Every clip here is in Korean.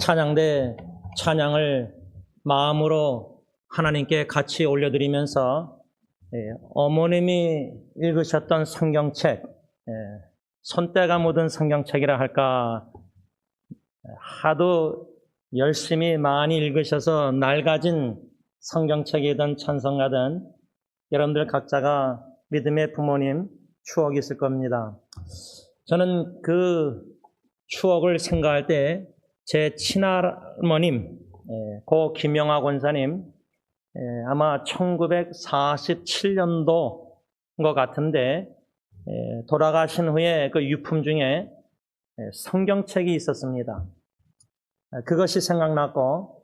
찬양대 찬양을 마음으로 하나님께 같이 올려드리면서 어머님이 읽으셨던 성경책, 손때가 묻은 성경책이라 할까, 하도 열심히 많이 읽으셔서 낡아진 성경책이든 찬송가든 여러분들 각자가 믿음의 부모님 추억이 있을 겁니다. 저는 그 추억을 생각할 때 제 친할머님, 고 김영하 권사님, 아마 1947년도인 것 같은데 돌아가신 후에 그 유품 중에 성경책이 있었습니다. 그것이 생각났고,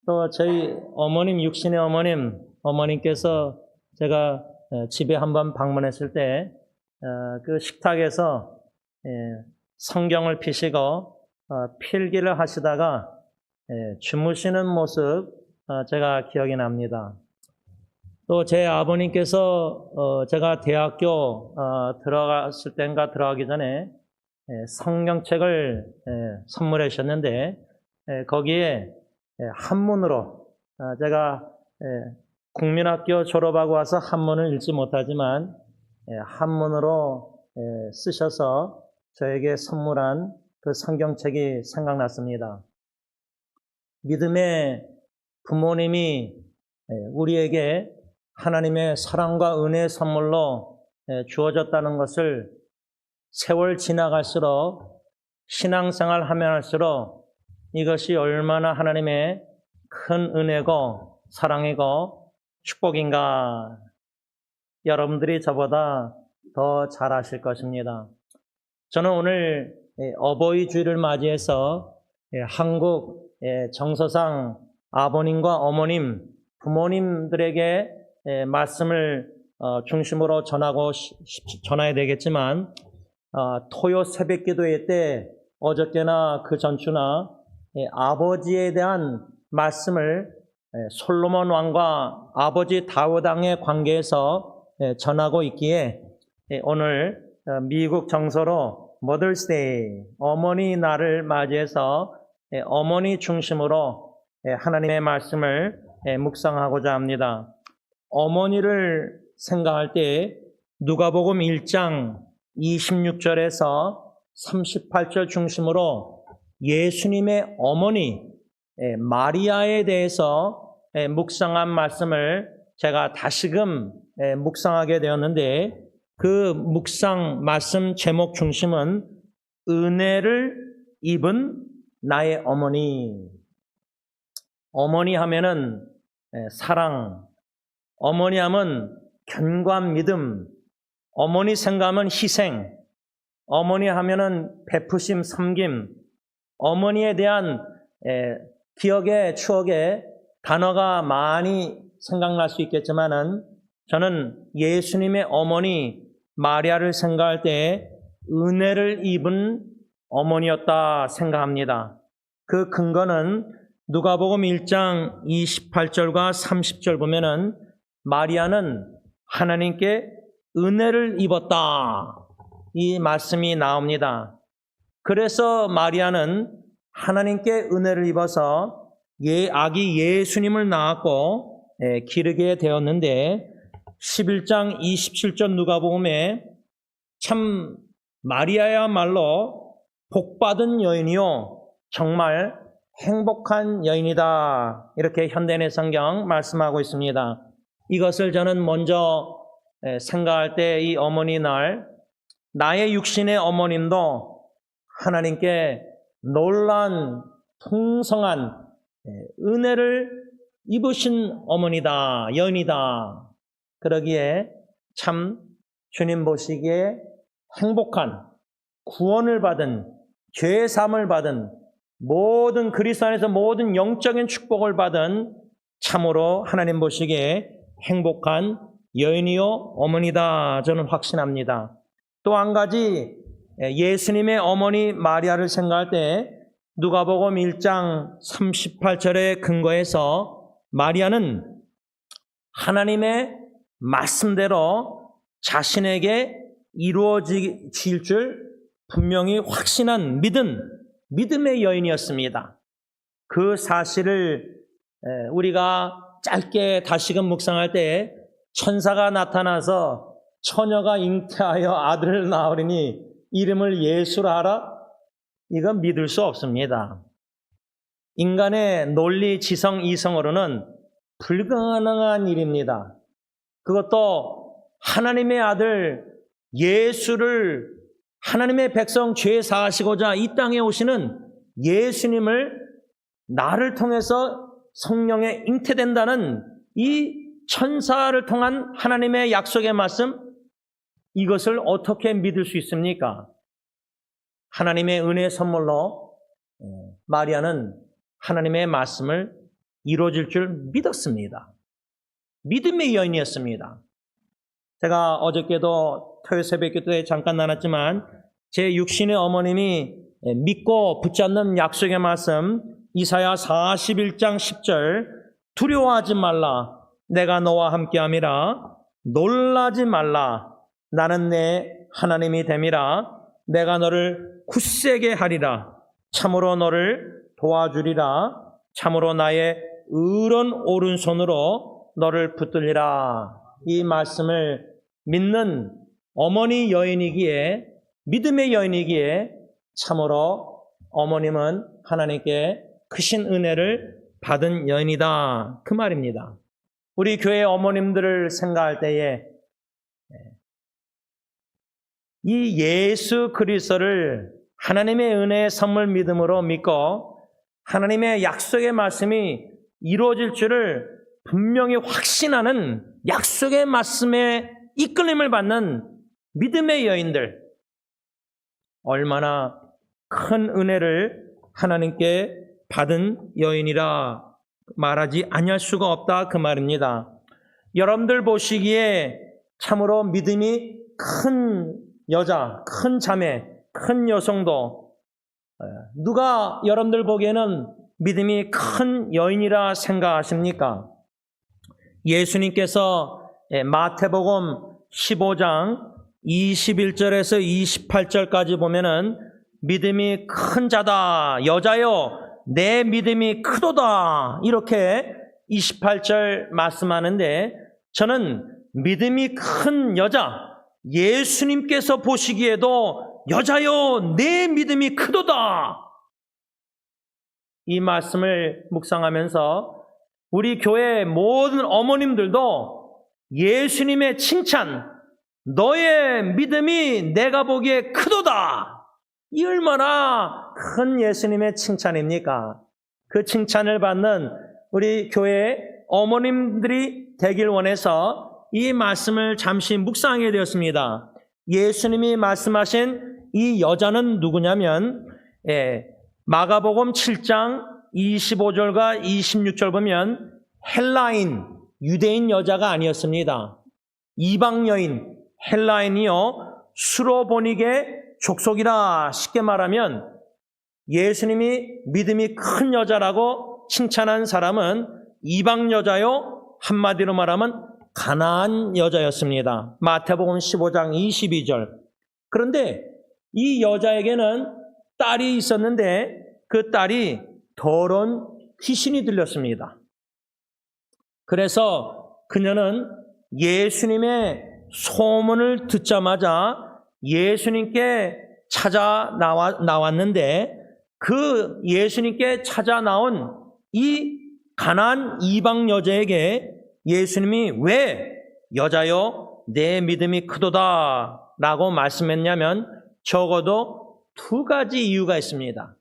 또 저희 어머님, 육신의 어머님께서 제가 집에 한번 방문했을 때 그 식탁에서 성경을 피시고 필기를 하시다가 주무시는 모습 제가 기억이 납니다. 또 제 아버님께서 제가 대학교 들어갔을 때인가 들어가기 전에 성경책을 선물해 주셨는데 거기에 한문으로 제가 국민학교 졸업하고 와서 한문을 읽지 못하지만 한문으로 쓰셔서 저에게 선물한 그 성경책이 생각났습니다. 믿음의 부모님이 우리에게 하나님의 사랑과 은혜의 선물로 주어졌다는 것을 세월 지나갈수록 신앙생활 하면 할수록 이것이 얼마나 하나님의 큰 은혜고 사랑이고 축복인가 여러분들이 저보다 더 잘 아실 것입니다. 저는 오늘 어버이 주일을 맞이해서 한국 정서상 아버님과 어머님, 부모님들에게 말씀을 중심으로 전해야 되겠지만 토요 새벽 기도회 때 어저께나 그 전주나 아버지에 대한 말씀을 솔로몬 왕과 아버지 다윗 왕의 관계에서 전하고 있기에 오늘 미국 정서로 머더스데이, 어머니 날을 맞이해서 어머니 중심으로 하나님의 말씀을 묵상하고자 합니다. 어머니를 생각할 때 누가복음 1장 26절에서 38절 중심으로 예수님의 어머니 마리아에 대해서 묵상한 말씀을 제가 다시금 묵상하게 되었는데 그 묵상 말씀 제목 중심은 은혜를 입은 나의 어머니. 어머니 하면은 사랑, 어머니 하면 견고한 믿음, 어머니 생각하면 희생, 어머니 하면은 베푸심, 섬김, 어머니에 대한 기억에 추억에 단어가 많이 생각날 수 있겠지만은 저는 예수님의 어머니 마리아를 생각할 때 은혜를 입은 어머니였다 생각합니다. 그 근거는 누가복음 1장 28절과 30절 보면은 마리아는 하나님께 은혜를 입었다 이 말씀이 나옵니다. 그래서 마리아는 하나님께 은혜를 입어서 아기 예수님을 낳았고 기르게 되었는데 11장 27절 누가복음에 참 마리아야말로 복받은 여인이요 정말 행복한 여인이다 이렇게 현대인의 성경 말씀하고 있습니다. 이것을 저는 먼저 생각할 때 이 어머니 날 나의 육신의 어머님도 하나님께 놀라운 풍성한 은혜를 입으신 어머니다 여인이다. 그러기에 참 주님 보시기에 행복한 구원을 받은 죄 사함을 받은 모든 그리스도 안에서 모든 영적인 축복을 받은 참으로 하나님 보시기에 행복한 여인이요 어머니다 저는 확신합니다. 또 한 가지 예수님의 어머니 마리아를 생각할 때 누가복음 1장 38절의 근거에서 마리아는 하나님의 말씀대로 자신에게 이루어질 줄 분명히 확신한 믿음의 여인이었습니다. 그 사실을 우리가 짧게 다시금 묵상할 때 천사가 나타나서 처녀가 잉태하여 아들을 낳으리니 이름을 예수라 하라? 이건 믿을 수 없습니다. 인간의 논리, 지성, 이성으로는 불가능한 일입니다. 그것도 하나님의 아들 예수를, 하나님의 백성 죄 사하시고자 이 땅에 오시는 예수님을 나를 통해서 성령에 잉태된다는 이 천사를 통한 하나님의 약속의 말씀, 이것을 어떻게 믿을 수 있습니까? 하나님의 은혜의 선물로 마리아는 하나님의 말씀을 이루어질 줄 믿었습니다. 믿음의 여인이었습니다. 제가 어저께도 토요일 새벽 기도에 잠깐 나눴지만 제 육신의 어머님이 믿고 붙잡는 약속의 말씀, 이사야 41장 10절, 두려워하지 말라, 내가 너와 함께함이라, 놀라지 말라, 나는 내 하나님이 됨이라, 내가 너를 굳세게 하리라, 참으로 너를 도와주리라, 참으로 나의 의로운 오른손으로 너를 붙들리라. 이 말씀을 믿는 어머니 여인이기에, 믿음의 여인이기에 참으로 어머님은 하나님께 크신 은혜를 받은 여인이다, 그 말입니다. 우리 교회 어머님들을 생각할 때에 이 예수 그리스도를 하나님의 은혜의 선물 믿음으로 믿고 하나님의 약속의 말씀이 이루어질 줄을 분명히 확신하는 약속의 말씀에 이끌림을 받는 믿음의 여인들, 얼마나 큰 은혜를 하나님께 받은 여인이라 말하지 아니할 수가 없다, 그 말입니다. 여러분들 보시기에 참으로 믿음이 큰 여자, 큰 자매, 큰 여성도 누가 여러분들 보기에는 믿음이 큰 여인이라 생각하십니까? 예수님께서 마태복음 15장 21절에서 28절까지 보면은 믿음이 큰 자다, 여자여 내 믿음이 크도다, 이렇게 28절 말씀하는데, 저는 믿음이 큰 여자, 예수님께서 보시기에도 여자여 내 믿음이 크도다, 이 말씀을 묵상하면서 우리 교회 모든 어머님들도 예수님의 칭찬, 너의 믿음이 내가 보기에 크도다, 이 얼마나 큰 예수님의 칭찬입니까? 그 칭찬을 받는 우리 교회 어머님들이 되길 원해서 이 말씀을 잠시 묵상하게 되었습니다. 예수님이 말씀하신 이 여자는 누구냐면 마가복음 7장 25절과 26절 보면 헬라인, 유대인 여자가 아니었습니다. 이방 여인, 헬라인이요 수로보닉의 족속이라, 쉽게 말하면 예수님이 믿음이 큰 여자라고 칭찬한 사람은 이방 여자요, 한마디로 말하면 가나안 여자였습니다. 마태복음 15장 22절. 그런데 이 여자에게는 딸이 있었는데 그 딸이 더러운 귀신이 들렸습니다. 그래서 그녀는 예수님의 소문을 듣자마자 예수님께 찾아 나왔는데, 그 예수님께 찾아 나온 이 가나안 이방 여자에게 예수님이 왜 여자여 내 믿음이 크도다 라고 말씀했냐면 적어도 두 가지 이유가 있습니다.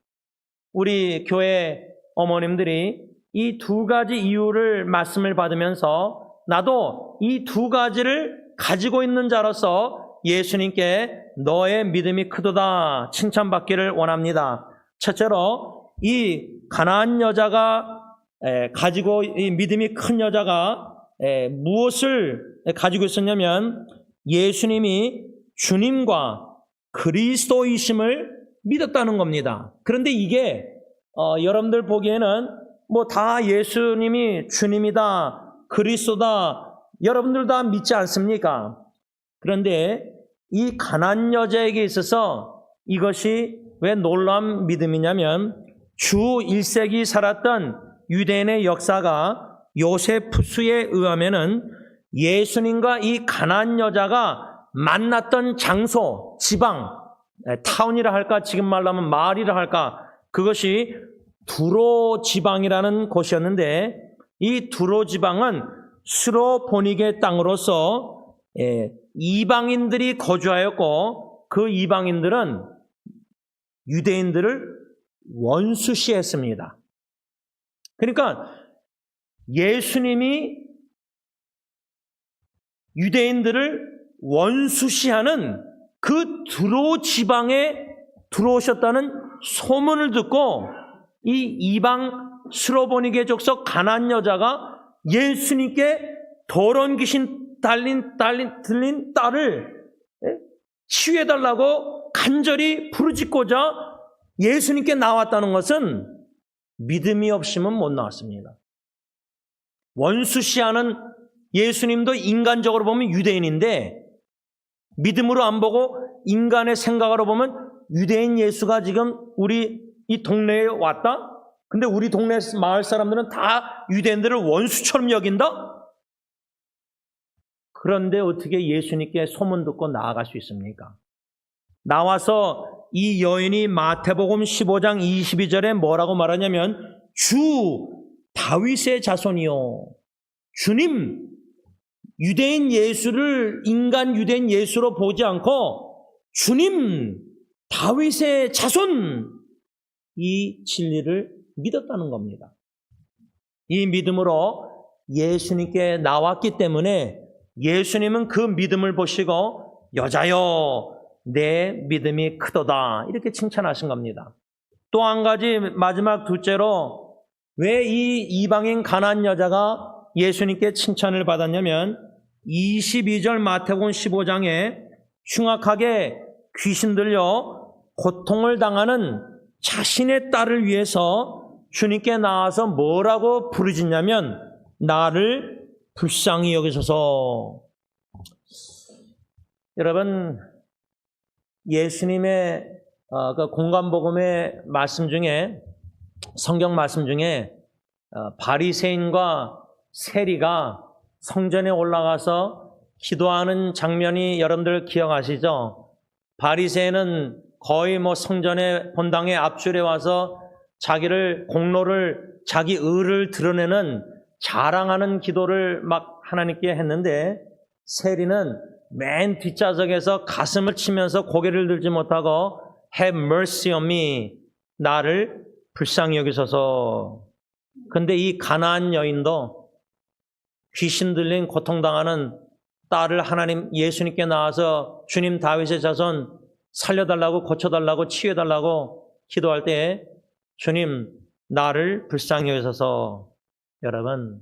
우리 교회 어머님들이 이 두 가지 이유를 말씀을 받으면서 나도 이 두 가지를 가지고 있는 자로서 예수님께 너의 믿음이 크도다 칭찬받기를 원합니다. 첫째로 이 가나안 여자가 가지고, 이 믿음이 큰 여자가 무엇을 가지고 있었냐면 예수님이 주님과 그리스도이심을 믿었다는 겁니다. 그런데 이게 여러분들 보기에는 뭐 다 예수님이 주님이다, 그리스도다, 여러분들 다 믿지 않습니까? 그런데 이 가나안 여자에게 있어서 이것이 왜 놀라운 믿음이냐면 주 1세기 살았던 유대인의 역사가 요세푸스에 의하면은 예수님과 이 가나안 여자가 만났던 장소, 지방, 타운이라 할까, 지금 말로 하면 마을이라 할까, 그것이 두로 지방이라는 곳이었는데, 이 두로 지방은 스로보닉의 땅으로서 이방인들이 거주하였고, 그 이방인들은 유대인들을 원수시했습니다. 그러니까 예수님이 유대인들을 원수시하는 그 두로 지방에 들어오셨다는 소문을 듣고 이 이방 스로보닉의 족속 가나안 여자가 예수님께 더러운 귀신 들린 딸을 치유해달라고 간절히 부르짖고자 예수님께 나왔다는 것은 믿음이 없으면 못 나왔습니다. 원수시하는 예수님도 인간적으로 보면 유대인인데 믿음으로 안 보고 인간의 생각으로 보면 유대인 예수가 지금 우리 이 동네에 왔다? 근데 우리 동네 마을 사람들은 다 유대인들을 원수처럼 여긴다? 그런데 어떻게 예수님께 소문 듣고 나아갈 수 있습니까? 나와서 이 여인이 마태복음 15장 22절에 뭐라고 말하냐면 주 다윗의 자손이요. 주님, 유대인 예수를 인간 유대인 예수로 보지 않고 주님, 다윗의 자손, 이 진리를 믿었다는 겁니다. 이 믿음으로 예수님께 나왔기 때문에 예수님은 그 믿음을 보시고 여자여 내 믿음이 크도다 이렇게 칭찬하신 겁니다. 또 한 가지 마지막 둘째로 왜 이 이방인 가나안 여자가 예수님께 칭찬을 받았냐면 22절 마태복음 15장에 흉악하게 귀신 들려 고통을 당하는 자신의 딸을 위해서 주님께 나와서 뭐라고 부르짖냐면 나를 불쌍히 여기소서. 여러분 예수님의 그 공관복음의 말씀 중에 성경 말씀 중에 바리새인과 세리가 성전에 올라가서 기도하는 장면이 여러분들 기억하시죠? 바리새인은 거의 성전의 본당의 앞줄에 와서 자기를 공로를 자기 의를 드러내는 자랑하는 기도를 막 하나님께 했는데 세리는 맨 뒷좌석에서 가슴을 치면서 고개를 들지 못하고 Have mercy on me, 나를 불쌍히 여기소서. 근데 이 가나안 여인도 귀신 들린 고통당하는 딸을 하나님 예수님께 나와서 주님 다윗의 자손 살려달라고 고쳐달라고 치유해달라고 기도할 때 주님 나를 불쌍히 여기소서. 여러분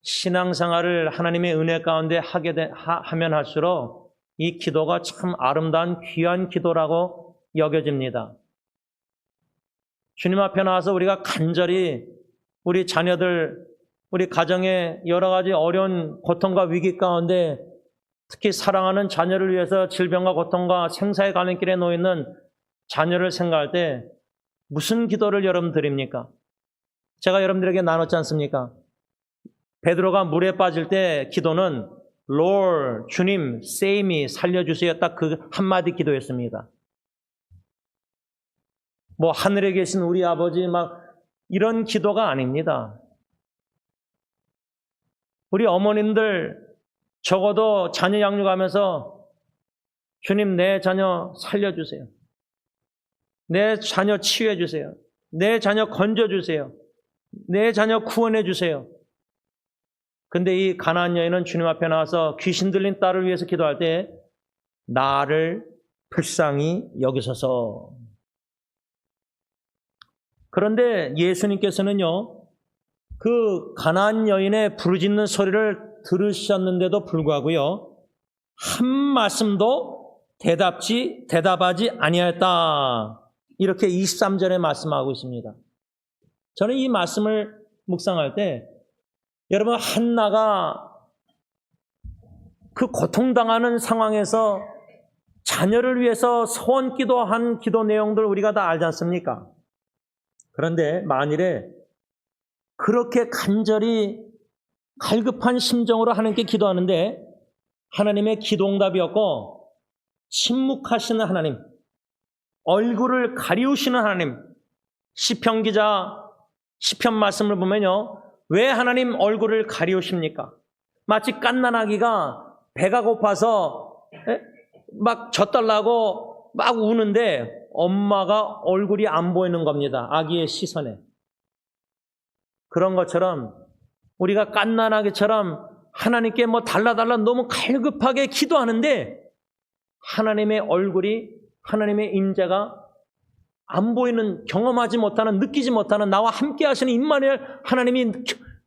신앙생활을 하나님의 은혜 가운데 하면 할수록 이 기도가 참 아름다운 귀한 기도라고 여겨집니다. 주님 앞에 나와서 우리가 간절히 우리 자녀들, 우리 가정의 여러 가지 어려운 고통과 위기 가운데 특히 사랑하는 자녀를 위해서 질병과 고통과 생사의 갈림길에 놓여있는 자녀를 생각할 때 무슨 기도를 여러분 드립니까? 제가 여러분들에게 나눴지 않습니까? 베드로가 물에 빠질 때 기도는 Lord, 주님, save me, 살려주세요. 딱 그 한마디 기도였습니다. 하늘에 계신 우리 아버지 이런 기도가 아닙니다. 우리 어머님들 적어도 자녀 양육하면서 주님 내 자녀 살려주세요. 내 자녀 치유해 주세요. 내 자녀 건져주세요. 내 자녀 구원해 주세요. 근데 이 가나안 여인은 주님 앞에 나와서 귀신 들린 딸을 위해서 기도할 때 나를 불쌍히 여기소서. 그런데 예수님께서는요, 그 가나안 여인의 부르짖는 소리를 들으셨는데도 불구하고요, 한 말씀도 대답하지 아니하였다. 이렇게 23절에 말씀하고 있습니다. 저는 이 말씀을 묵상할 때 여러분 한나가 그 고통당하는 상황에서 자녀를 위해서 소원 기도한 기도 내용들 우리가 다 알지 않습니까? 그런데 만일에 그렇게 간절히 갈급한 심정으로 하나님께 기도하는데 하나님의 기도응답이었고 침묵하시는 하나님, 얼굴을 가리우시는 하나님, 시편 기자 시편 말씀을 보면요, 왜 하나님 얼굴을 가리우십니까? 마치 갓난아기가 배가 고파서 막 젖달라고 막 우는데 엄마가 얼굴이 안 보이는 겁니다. 아기의 시선에. 그런 것처럼 우리가 갓난아기처럼 하나님께 뭐 달라달라 너무 갈급하게 기도하는데 하나님의 얼굴이, 하나님의 임재가 안 보이는, 경험하지 못하는, 느끼지 못하는, 나와 함께 하시는 임마누엘 하나님이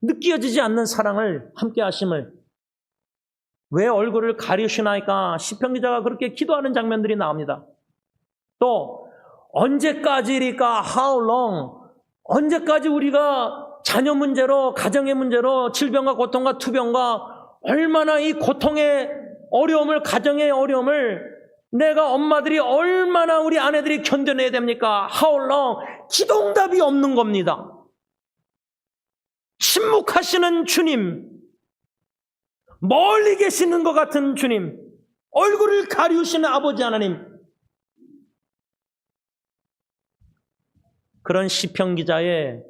느껴지지 않는 사랑을, 함께 하심을 왜 얼굴을 가리우시나이까? 시편 기자가 그렇게 기도하는 장면들이 나옵니다. 또 언제까지일까? How long? 언제까지 우리가 자녀 문제로, 가정의 문제로, 질병과 고통과 투병과 얼마나 이 고통의 어려움을, 가정의 어려움을 내가 엄마들이 얼마나, 우리 아내들이 견뎌내야 됩니까? How long? 기도응답이 없는 겁니다. 침묵하시는 주님, 멀리 계시는 것 같은 주님, 얼굴을 가리우시는 아버지 하나님, 그런 시편 기자의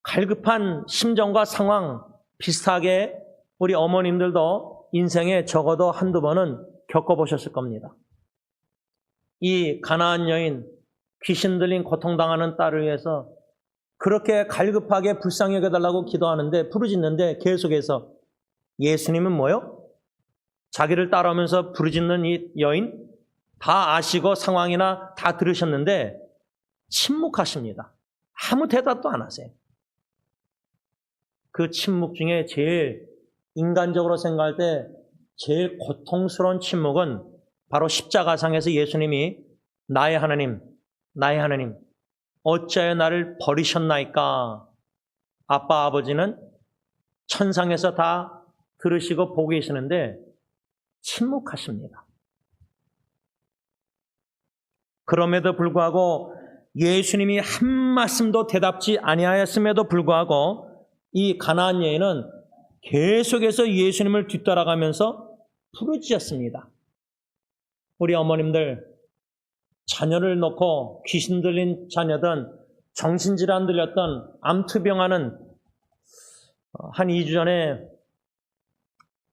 갈급한 심정과 상황 비슷하게 우리 어머님들도 인생에 적어도 한두 번은 겪어보셨을 겁니다. 이 가나안 여인, 귀신 들린 고통당하는 딸을 위해서 그렇게 갈급하게 불쌍히 여겨달라고 기도하는데, 부르짖는데 계속해서 예수님은 뭐요? 자기를 따라오면서 부르짖는 이 여인 다 아시고 상황이나 다 들으셨는데 침묵하십니다. 아무 대답도 안 하세요. 그 침묵 중에 제일 인간적으로 생각할 때 제일 고통스러운 침묵은 바로 십자가상에서 예수님이 나의 하나님, 나의 하나님, 어찌하여 나를 버리셨나이까? 아빠, 아버지는 천상에서 다 들으시고 보고 계시는데 침묵하십니다. 그럼에도 불구하고 예수님이 한 말씀도 대답지 아니하였음에도 불구하고 이 가나안 여인은 계속해서 예수님을 뒤따라가면서 부르짖었습니다. 우리 어머님들, 자녀를 놓고 귀신 들린 자녀든 정신질환 들렸던 암투병하는, 한 2주 전에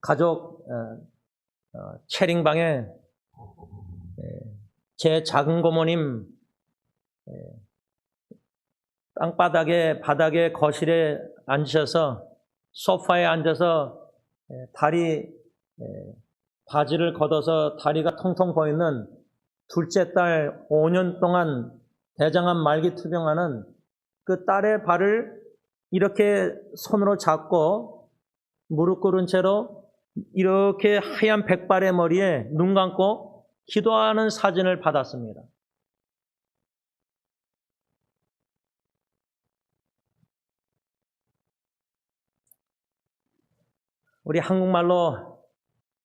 가족 채링방에 제 작은 고모님 땅바닥에, 바닥에, 거실에 앉으셔서 소파에 앉아서 다리, 바지를 걷어서 다리가 통통 보이는 둘째 딸 5년 동안 대장암 말기 투병하는 그 딸의 발을 이렇게 손으로 잡고 무릎 꿇은 채로 이렇게 하얀 백발의 머리에 눈 감고 기도하는 사진을 받았습니다. 우리 한국말로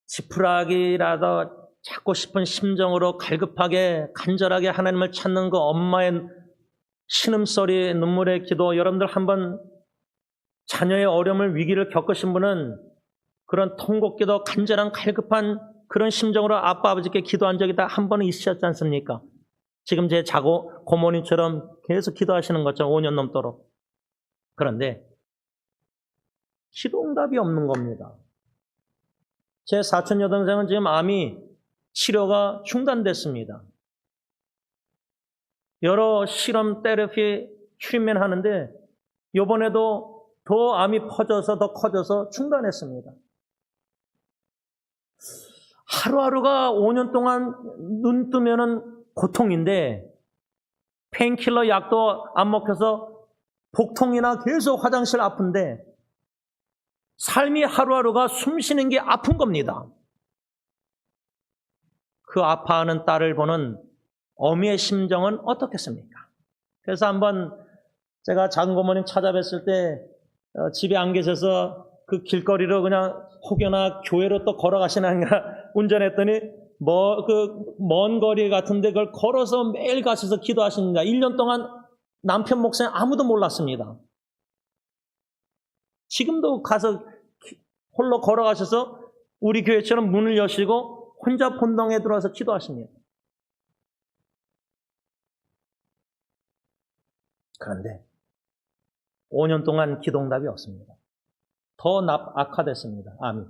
지푸라기라도 찾고 싶은 심정으로 갈급하게 간절하게 하나님을 찾는 그 엄마의 신음소리, 눈물의 기도, 여러분들 한번 자녀의 어려움을, 위기를 겪으신 분은 그런 통곡기도, 간절한 갈급한 그런 심정으로 아빠, 아버지께 기도한 적이 다 한 번은 있으셨지 않습니까? 지금 제 고모님처럼 계속 기도하시는 것처럼 5년 넘도록. 그런데 기도응답이 없는 겁니다. 제 사촌 여동생은 지금 암이 치료가 중단됐습니다. 여러 실험, 테라피, 트리트먼트 하는데 이번에도 더 암이 퍼져서 더 커져서 중단했습니다. 하루하루가 5년 동안 눈 뜨면은 고통인데 페인킬러 약도 안 먹혀서 복통이나 계속 화장실 아픈데 삶이 하루하루가 숨 쉬는 게 아픈 겁니다. 그 아파하는 딸을 보는 어미의 심정은 어떻겠습니까? 그래서 한번 제가 작은 고모님 찾아뵀을 때 집에 안 계셔서 그 길거리로 그냥 혹여나 교회로 또 걸어가시는가 운전했더니 그 먼 거리 같은데 그걸 걸어서 매일 가셔서 기도하십니다. 1년 동안 남편 목사님 아무도 몰랐습니다. 지금도 가서 홀로 걸어가셔서 우리 교회처럼 문을 여시고 혼자 본당에 들어와서 기도하십니다. 그런데 5년 동안 기도응답이 없습니다. 더 악화됐습니다. 암이.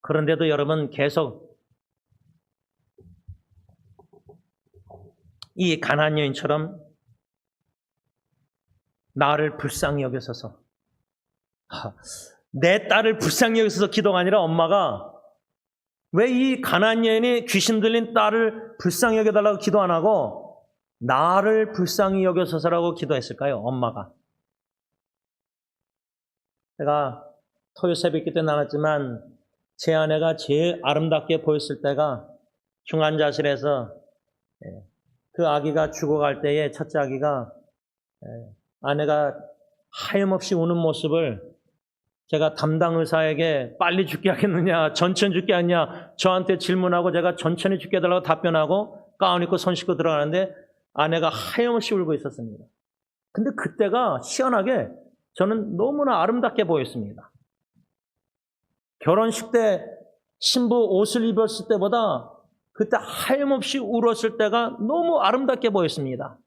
그런데도 여러분 계속 이 가나안 여인처럼 나를 불쌍히 여겨서서 내 딸을 불쌍히 여겨서서 기도가 아니라 엄마가 왜 이 가나안 여인이 귀신 들린 딸을 불쌍히 여겨달라고 기도 안 하고 나를 불쌍히 여겨서서라고 기도했을까요? 엄마가. 제가 토요 새벽기 때 나눴지만 제 아내가 제일 아름답게 보였을 때가 중환자실에서 그 아기가 죽어갈 때에 첫째 아기가 아내가 하염없이 우는 모습을 제가 담당 의사에게 빨리 죽게 하겠느냐, 천천히 죽게 하느냐 저한테 질문하고 제가 천천히 죽게 해달라고 답변하고 가운 입고 손 씻고 들어가는데 아내가 하염없이 울고 있었습니다. 근데 그때가 희한하게 저는 너무나 아름답게 보였습니다. 결혼식 때 신부 옷을 입었을 때보다 그때 하염없이 울었을 때가 너무 아름답게 보였습니다.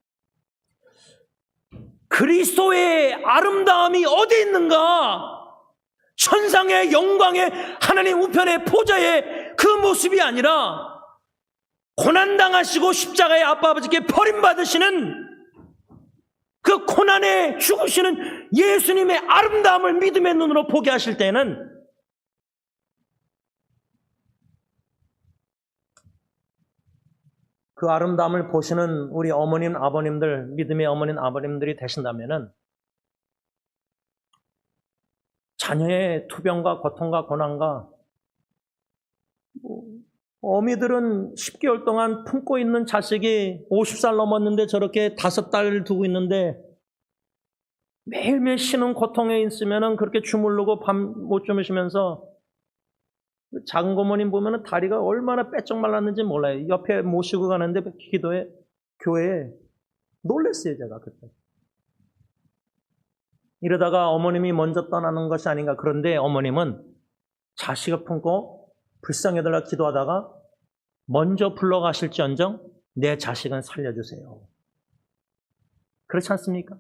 그리스도의 아름다움이 어디 있는가? 천상의 영광의 하나님 우편의 보좌의 그 모습이 아니라 고난당하시고 십자가에 아빠 아버지께 버림받으시는 그 고난에 죽으시는 예수님의 아름다움을 믿음의 눈으로 보게 하실 때는 그 아름다움을 보시는 우리 어머님, 아버님들, 믿음의 어머님, 아버님들이 되신다면은 자녀의 투병과 고통과 고난과 어미들은 10개월 동안 품고 있는 자식이 50살 넘었는데 저렇게 5달 두고 있는데 매일매일 쉬는 고통에 있으면은 그렇게 주무르고 밤 못 주무시면서 작은 고모님 보면은 다리가 얼마나 빼쩍 말랐는지 몰라요. 옆에 모시고 가는데 기도에 교회에 놀랐어요, 제가 그때. 이러다가 어머님이 먼저 떠나는 것이 아닌가. 그런데 어머님은 자식을 품고 불쌍해달라 기도하다가 먼저 불러가실지언정 내 자식은 살려주세요. 그렇지 않습니까?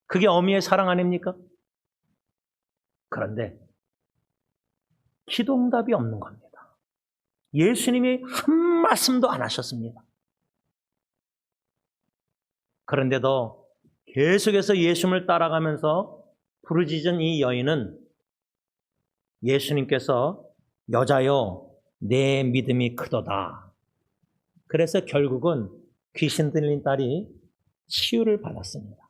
그게 어미의 사랑 아닙니까? 그런데 기도응답이 없는 겁니다. 예수님이 한 말씀도 안 하셨습니다. 그런데도 계속해서 예수님을 따라가면서 부르짖은 이 여인은 예수님께서 여자여 내 믿음이 크도다. 그래서 결국은 귀신 들린 딸이 치유를 받았습니다.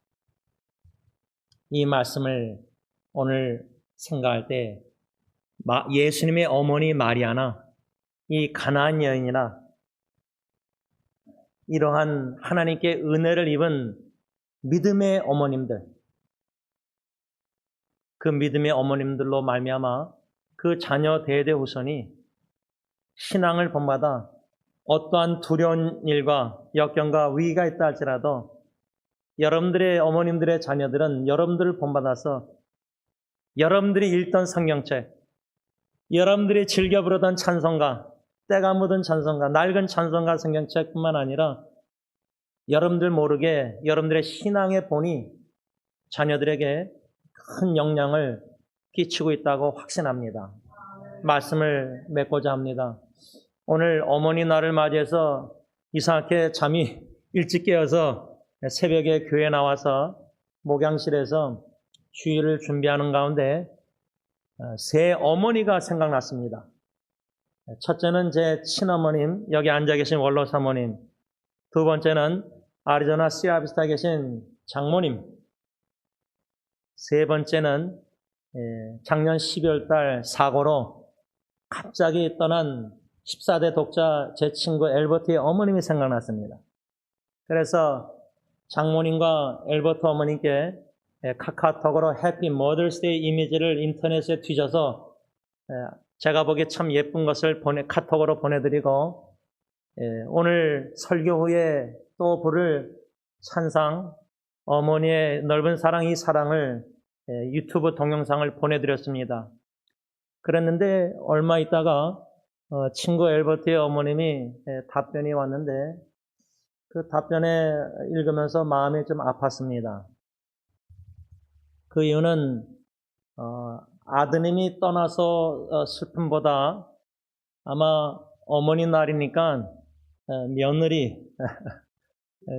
이 말씀을 오늘 생각할 때 예수님의 어머니 마리아나 이 가나안 여인이나 이러한 하나님께 은혜를 입은 믿음의 어머님들, 그 믿음의 어머님들로 말미암아 그 자녀 대대후손이 신앙을 본받아 어떠한 두려운 일과 역경과 위기가 있다 할지라도 여러분들의 어머님들의 자녀들은 여러분들을 본받아서 여러분들이 읽던 성경책, 여러분들이 즐겨 부르던 찬송가, 때가 묻은 찬송가, 낡은 찬송가 성경책뿐만 아니라 여러분들 모르게 여러분들의 신앙의 본이 자녀들에게 큰 영향을 끼치고 있다고 확신합니다. 말씀을 맺고자 합니다. 오늘 어머니 날을 맞이해서 이상하게 잠이 일찍 깨어서 새벽에 교회 나와서 목양실에서 주일을 준비하는 가운데 세 어머니가 생각났습니다. 첫째는 제 친어머님, 여기 앉아 계신 원로 사모님. 두 번째는 아리조나 시아비스타에 계신 장모님. 세 번째는 작년 12월 달 사고로 갑자기 떠난 14대 독자 제 친구 엘버트의 어머님이 생각났습니다. 그래서 장모님과 엘버트 어머님께 카카오톡으로 해피 머더스데이 이미지를 인터넷에 뒤져서 제가 보기에 참 예쁜 것을 카톡으로 보내드리고, 오늘 설교 후에 또 부를 찬상, 어머니의 넓은 사랑, 이 사랑을 유튜브 동영상을 보내드렸습니다. 그랬는데 얼마 있다가 친구 엘버트의 어머님이 답변이 왔는데, 그 답변에 읽으면서 마음이 좀 아팠습니다. 그 이유는 아드님이 떠나서 슬픔보다 아마 어머니 날이니까 며느리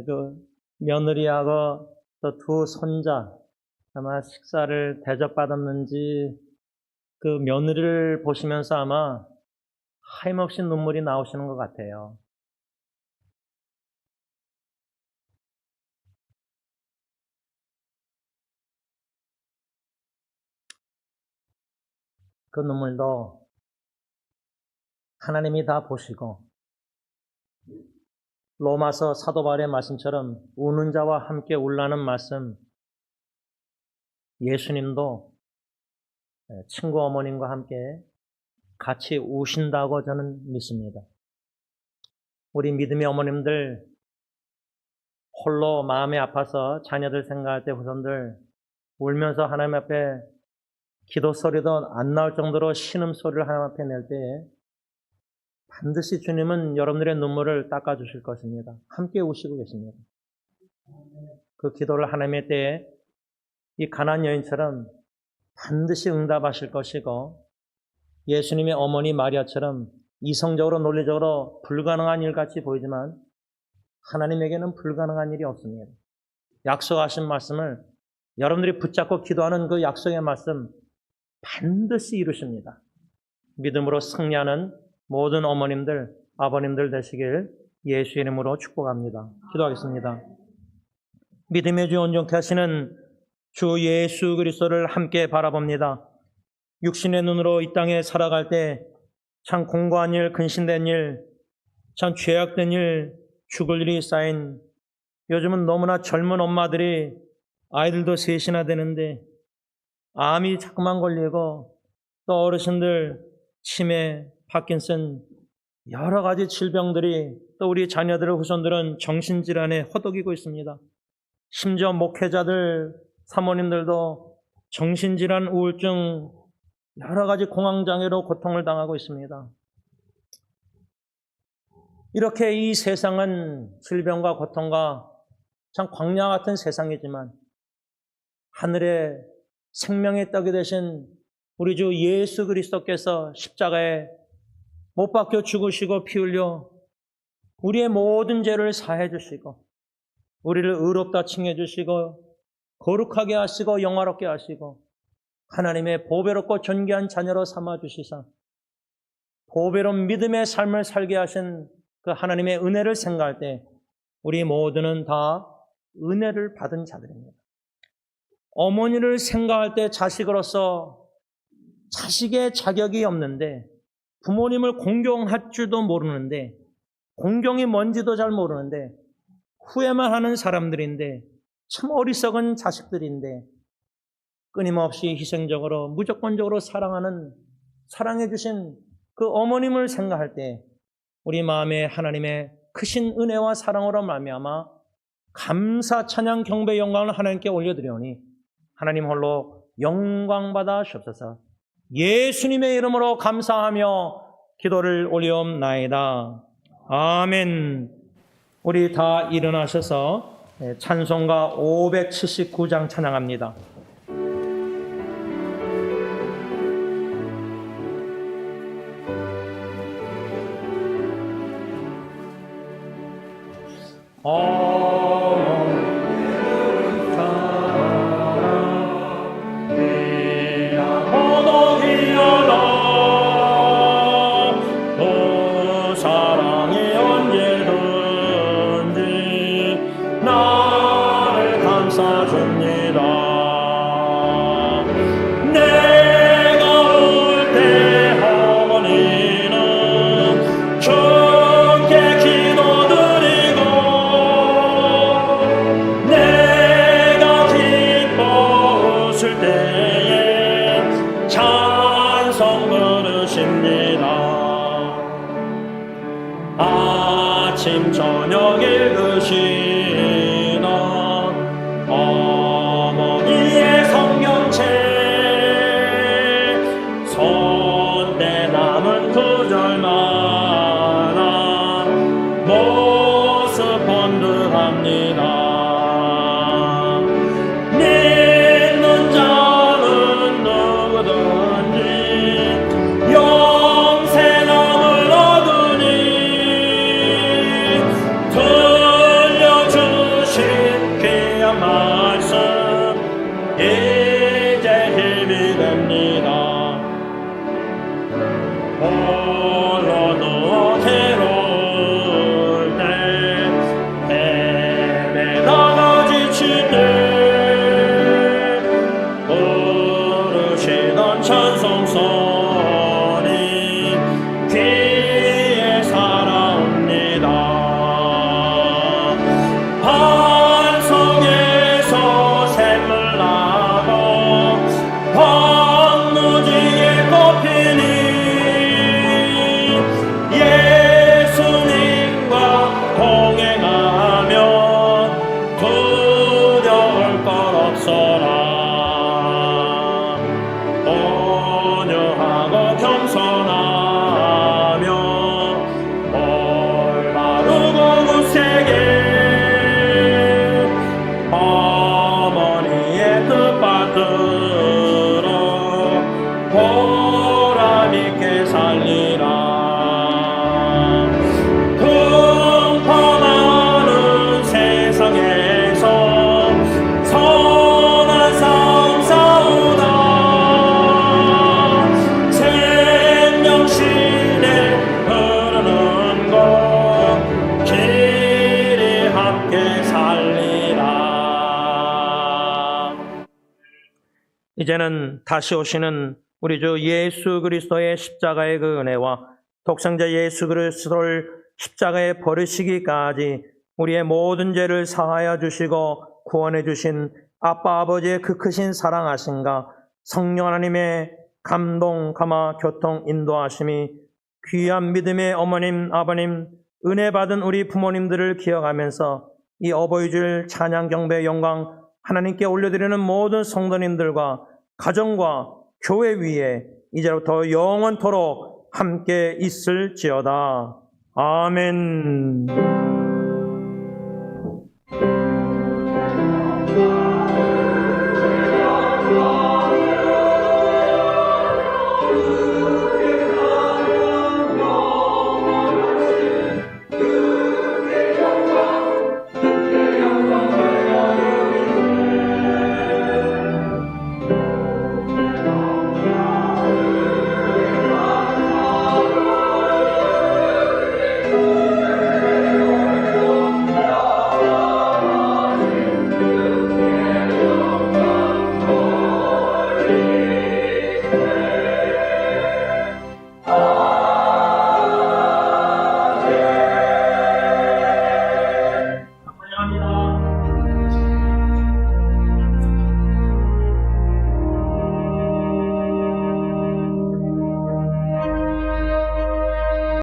그 며느리하고 또 두 손자 아마 식사를 대접받았는지 그 며느리를 보시면서 아마 하염없이 눈물이 나오시는 것 같아요. 그 눈물도 하나님이 다 보시고, 로마서 사도 바울의 말씀처럼 우는 자와 함께 울라는 말씀, 예수님도 친구 어머님과 함께 같이 우신다고 저는 믿습니다. 우리 믿음의 어머님들, 홀로 마음이 아파서 자녀들 생각할 때 후손들 울면서 하나님 앞에 기도 소리도 안 나올 정도로 신음소리를 하나님 앞에 낼 때에 반드시 주님은 여러분들의 눈물을 닦아주실 것입니다. 함께 우시고 계십니다. 그 기도를 하나님의 때에 이 가나안 여인처럼 반드시 응답하실 것이고, 예수님의 어머니 마리아처럼 이성적으로 논리적으로 불가능한 일같이 보이지만 하나님에게는 불가능한 일이 없습니다. 약속하신 말씀을 여러분들이 붙잡고 기도하는 그 약속의 말씀 반드시 이루십니다. 믿음으로 승리하는 모든 어머님들, 아버님들 되시길 예수 이름으로 축복합니다. 기도하겠습니다. 믿음의 주 온전케 하시는 주 예수 그리스도를 함께 바라봅니다. 육신의 눈으로 이 땅에 살아갈 때 참 공고한 일, 근신된 일, 참 죄악된 일, 죽을 일이 쌓인, 요즘은 너무나 젊은 엄마들이 아이들도 셋이나 되는데 암이 자꾸만 걸리고, 또 어르신들 치매, 파킨슨, 여러 가지 질병들이, 또 우리 자녀들의 후손들은 정신질환에 허덕이고 있습니다. 심지어 목회자들, 사모님들도 정신질환, 우울증, 여러 가지 공황장애로 고통을 당하고 있습니다. 이렇게 이 세상은 질병과 고통과 참 광야 같은 세상이지만 하늘에 생명의 떡이 되신 우리 주 예수 그리스도께서 십자가에 못 박혀 죽으시고 피 흘려 우리의 모든 죄를 사해 주시고, 우리를 의롭다 칭해 주시고, 거룩하게 하시고 영화롭게 하시고, 하나님의 보배롭고 존귀한 자녀로 삼아 주시사 보배로운 믿음의 삶을 살게 하신 그 하나님의 은혜를 생각할 때 우리 모두는 다 은혜를 받은 자들입니다. 어머니를 생각할 때 자식으로서 자식의 자격이 없는데, 부모님을 공경할 줄도 모르는데, 공경이 뭔지도 잘 모르는데 후회만 하는 사람들인데, 참 어리석은 자식들인데 끊임없이 희생적으로 무조건적으로 사랑해 주신 그 어머님을 생각할 때 우리 마음에 하나님의 크신 은혜와 사랑으로 말미암아 감사, 찬양, 경배, 영광을 하나님께 올려드리오니 하나님 홀로 영광받아 주옵소서. 예수님의 이름으로 감사하며 기도를 올리옵나이다. 아멘. 우리 다 일어나셔서 찬송가 579장 찬양합니다. 주께 기도드리고 저녁 읽으시던 어머니의 성경책 손때 남은 구절마다 모습 본드합니다. 믿는 자는 누구든지 영생을 얻으니 들려주신 귀한 말씀 이제 힘이 됩니다. 홀로 누워 괴로울 때 헤매다가 지칠 때 부르시던 찬송소리 귀에 살아옵니다. 반석에서 샘물 나고 황무지에 꽃피니 예수님과 동행하며 두려울 것 없어라. 온유하고 겸손하며 올바르고 굳세게 어머니의 뜻받들어 보람있게 살리라. 풍파많은 세상에서 선한 싸움 싸우다 생명신에 흐르는 곳 길이 함께 살리라. 이제는 다시 오시는 우리 주 예수 그리스도의 십자가의 그 은혜와 독생자 예수 그리스도를 십자가에 버리시기까지 우리의 모든 죄를 사하여 주시고 구원해 주신 아빠 아버지의 그 크신 사랑하심과 성령 하나님의 감동, 감화, 교통, 인도하심이 귀한 믿음의 어머님, 아버님, 은혜 받은 우리 부모님들을 기억하면서 이 어버이주일 찬양, 경배, 영광 하나님께 올려드리는 모든 성도님들과 가정과 교회 위에 이제부터 영원토록 함께 있을지어다. 아멘.